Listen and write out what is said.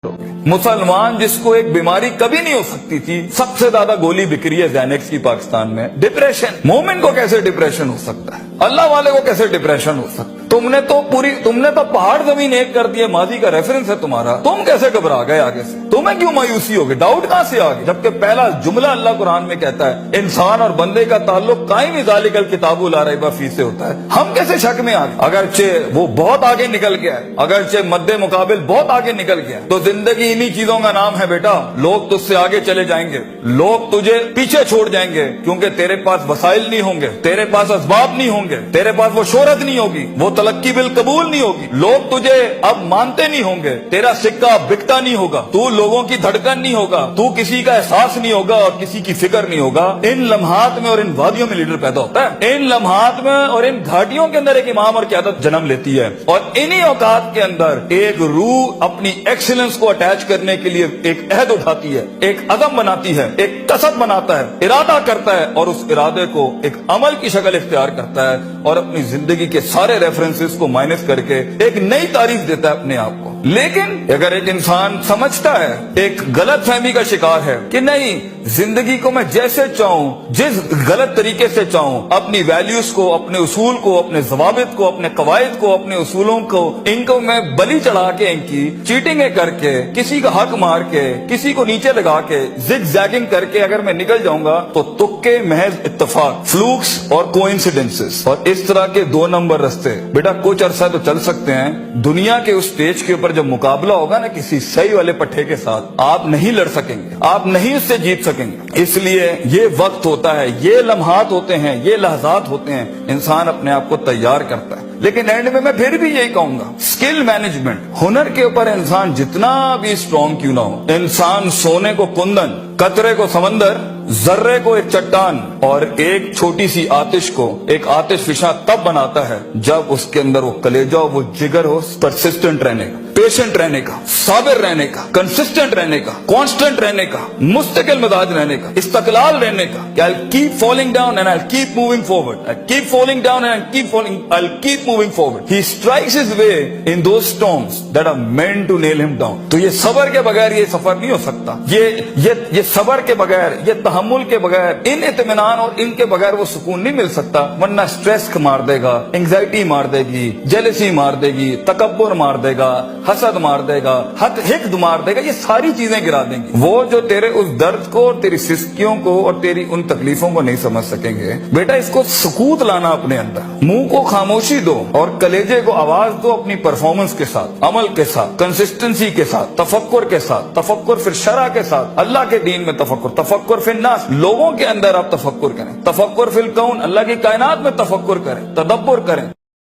मुसलमान जिसको एक बीमारी कभी नहीं हो सकती थी, सबसे ज्यादा गोली बिक रही है ज़ैनेक्स की पाकिस्तान में। डिप्रेशन, मोमिन को कैसे डिप्रेशन हो सकता है? अल्लाह वाले को कैसे डिप्रेशन हो सकता है? तुमने तो पहाड़ जमीन एक कर दिए, माजी का रेफरेंस है तुम्हारा, तुम कैसे घबरा गए आगे से? तुम्हें क्यों मायूसी हो गई? डाउट कहां से आ गई? जबकि पहला जुमला अल्लाह कुरान में कहता है इंसान और बंदे का ताल्लुक कायम ज़ालिकल किताबु ला रैब फीह से होता है। हम कैसे शक में आ गए? अगरचे वो बहुत आगे निकल गया है, अगरचे मद्दे मुकाबिल बहुत आगे निकल गया है, तो जिंदगी इन्हीं चीजों का नाम है बेटा। लोग तुझसे आगे चले जाएंगे, लोग तुझे पीछे छोड़ जाएंगे, क्योंकि तेरे पास वसाइल नहीं होंगे, तेरे पास असबाब नहीं होंगे, तेरे पास वो शोहरत नहीं होगी, वो तलक्की बिल कबूल नहीं होगी, लोग तुझे अब मानते नहीं होंगे, तेरा सिक्का बिकता नहीं होगा, तू लोगों की धड़कन नहीं होगा, तू किसी का एहसास नहीं होगा और किसी की फिक्र नहीं होगा। इन लम्हात में और इन वादियों में लीडर पैदा होता है, इन लम्हात में और इन घाटियों के अंदर एक इमाम और क़यादत जन्म लेती है, और इन्हीं औकात के अंदर एक रूह अपनी एक्सीलेंस को अटैच करने के लिए एक अहद उठाती है, एक अज़म बनाती है, एक कसद बनाता है, इरादा करता है, और उस इरादे को एक अमल की शक्ल इख्तियार करता है और अपनी जिंदगी के सारे रेफरेंसेस को माइनस करके एक नई तारीफ देता है अपने आप को। लेकिन अगर एक इंसान समझता है, एक गलत फहमी का शिकार है कि नहीं, जिंदगी को मैं जैसे चाहूं, जिस गलत तरीके से चाहूं, अपनी वैल्यूज को, अपने उसूल को, अपने जवाबित को, अपने कवायद को, अपने उसूलों को, इनको मैं बलि चढ़ा के, इनकी चीटिंगें करके, किसी का हक मार के, किसी को नीचे लगा के, जिग जैगिंग करके अगर मैं निकल जाऊंगा तो तुक्के, महज इत्तेफाक, फ्लूक्स और कोइंसिडेंसेस, और इस तरह के 2 नंबर रास्ते बेटा कुछ अरसा तो चल सकते हैं। दुनिया के उस स्टेज के ऊपर जब मुकाबला होगा ना किसी सही वाले पट्टे के साथ, आप नहीं लड़ सकेंगे, आप नहीं उससे जीत सकेंगे। इसलिए ये वक्त होता है, ये लम्हात होते हैं, ये लहजात होते हैं, इंसान अपने आप को तैयार करता है। लेकिन एंड में मैं फिर भी यही कहूंगा, स्किल मैनेजमेंट, हुनर के ऊपर इंसान जितना भी स्ट्रॉन्ग क्यों ना हो, इंसान सोने को कुंदन, कतरे को समंदर, जर्रे को एक चट्टान और एक छोटी सी आतिश को एक आतिश फिशा तब बनाता है जब उसके अंदर वो कलेजा, वो जिगर हो, परसिस्टेंट रहने का, पेशेंट रहने का, साबिर रहने का, कंसिस्टेंट रहने का, कांस्टेंट रहने का, मुस्तकिल मिजाज रहने का, इस्तकलाल रहने का, कि I keep falling down and I keep moving forward, I keep falling down and I keep falling, I keep moving forward. He strikes his way in those storms that are meant to nail him down. तो ये सबर के बगैर ये सफर नहीं हो सकता, ये सबर के बगैर, ये तहम्मुल के बगैर, इन इत्मीनान और इनके बगैर वो सुकून नहीं मिल सकता। वरना स्ट्रेस मार देगा, एंग्जाइटी मार देगी, जेलसी मार देगी, तकब्बुर मार देगा, हसद मार देगा, हिक़्द मार देगा, ये सारी चीजें गिरा देंगी। वो जो तेरे उस दर्द को और तेरी सिस्कियों को और तेरी उन तकलीफों को नहीं समझ सकेंगे। बेटा इसको सुकूत लाना अपने अंदर, मुंह को खामोशी दो और कलेजे को आवाज दो अपनी परफॉर्मेंस के साथ, अमल के साथ, कंसिस्टेंसी के साथ, तफक्कुर के साथ, तफक्कुर फिर शरा के साथ, अल्लाह के दीन में तफक्कुर, तफक्कुर फिर नास, लोगों के अंदर आप तफक्कुर करें, तफक्कुर फिल कौन, अल्लाह की कायनात में तफक्कुर करें, तदब्बुर करें।